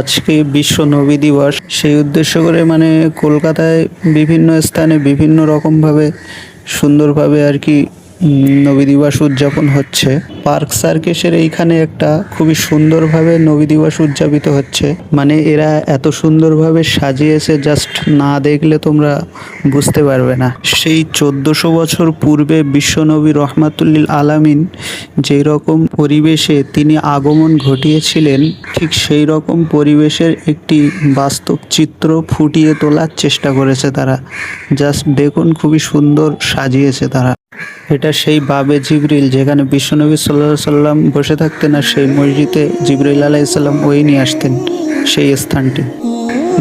আজকে বিশ্ব নবী দিবস, সেই উদ্দেশ্য করে কলকাতায় বিভিন্ন স্থানে বিভিন্ন রকমভাবে সুন্দরভাবে আর কি নবী দিবস উদযাপন হচ্ছে। পার্ক সার্কেসের এইখানে একটা খুবই সুন্দরভাবে নবী দিবস উদযাপিত হচ্ছে। এরা এত সুন্দরভাবে সাজিয়েছে, জাস্ট না দেখলে তোমরা বুঝতে পারবে না। সেই 1400 বছর পূর্বে বিশ্বনবী রহমাতুল্লিল আলামিন যেই রকম পরিবেশে তিনি আগমন ঘটিয়েছিলেন, ঠিক সেই রকম পরিবেশের একটি বাস্তব চিত্র ফুটিয়ে তোলার চেষ্টা করেছে তারা। জাস্ট দেখুন, খুবই সুন্দর সাজিয়েছে তারা। এটা সেই বাবে জিবরিল যেখানে বিশ্বনবী সাল্লাল্লাহু আলাইহি সাল্লাম বসে থাকতেন, আর সেই মসজিদে জিবরিল আলাইহিস সালাম ওই নিয়ে আসতেন। সেই স্থানটি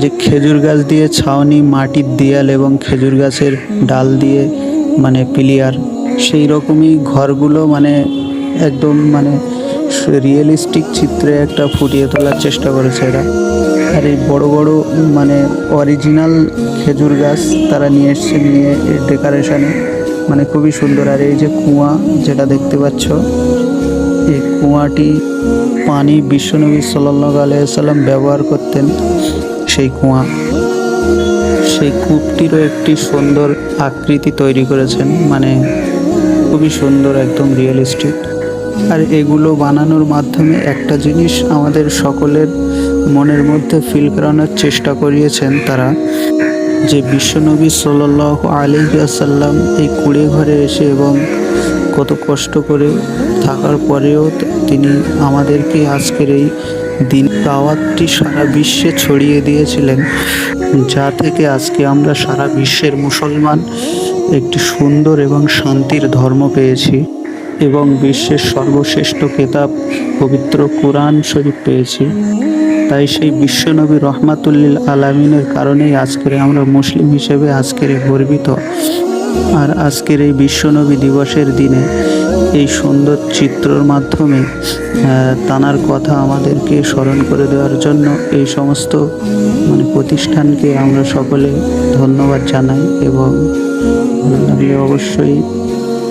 যে খেজুর গাছ দিয়ে ছাউনি, মাটির দেয়াল এবং খেজুর গাছের ডাল দিয়ে পিলিয়ার, সেই রকমই ঘরগুলো একদম রিয়েলিস্টিক চিত্রে একটা ফুটিয়ে তোলার চেষ্টা করেছে এরা। আর এই বড় বড় অরিজিনাল খেজুর গাছ তারা নিয়ে এসছে, নিয়ে এর ডেকোরেশনে খুবই সুন্দর। আর এই যে কুয়া যেটা দেখতে পাচ্ছ, এই কুয়াটি পানি বিশ্বনবী সাল্লাল্লাহু আলাইহি সাল্লাম ব্যবহার করতেন। সেই কুয়া, সেই কূপটিরও একটি সুন্দর আকৃতি তৈরি করেছেন, খুবই সুন্দর, একদম রিয়েলিস্টিক। আর এগুলো বানানোর মাধ্যমে একটা জিনিস আমাদের সকলের মনের মধ্যে ফিল করানোর চেষ্টা করিয়েছেন তারা, যে বিশ্বনবী সাল্লাল্লাহু আলাইহি ওয়াসাল্লাম এই কুঁড়ে ঘরে এসে এবং কত কষ্ট করে থাকার পরেও তিনি আমাদেরকে আজকের এই দিন দাওয়াতটি সারা বিশ্বে ছড়িয়ে দিয়েছিলেন, যা থেকে আজকে আমরা সারা বিশ্বের মুসলমান একটি সুন্দর এবং শান্তির ধর্ম পেয়েছি এবং বিশ্বের সর্বশ্রেষ্ঠ কিতাব পবিত্র কোরআন শরীফ পেয়েছি। তাই সেই বিশ্বনবী রহমাতুল্লিল আলামিনের কারণেই আজকের আমরা মুসলিম হিসেবে আজকের গর্বিত। আর আজকের এই বিশ্বনবী দিবসের দিনে এই সুন্দর চিত্রর মাধ্যমে তানার কথা আমাদেরকে স্মরণ করে দেওয়ার জন্য এই সমস্ত প্রতিষ্ঠানকে আমরা সকলে ধন্যবাদ জানাই। এবং ভালো লাগলে অবশ্যই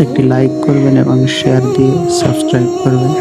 একটি লাইক করবেন এবং শেয়ার দিয়ে সাবস্ক্রাইব করবেন।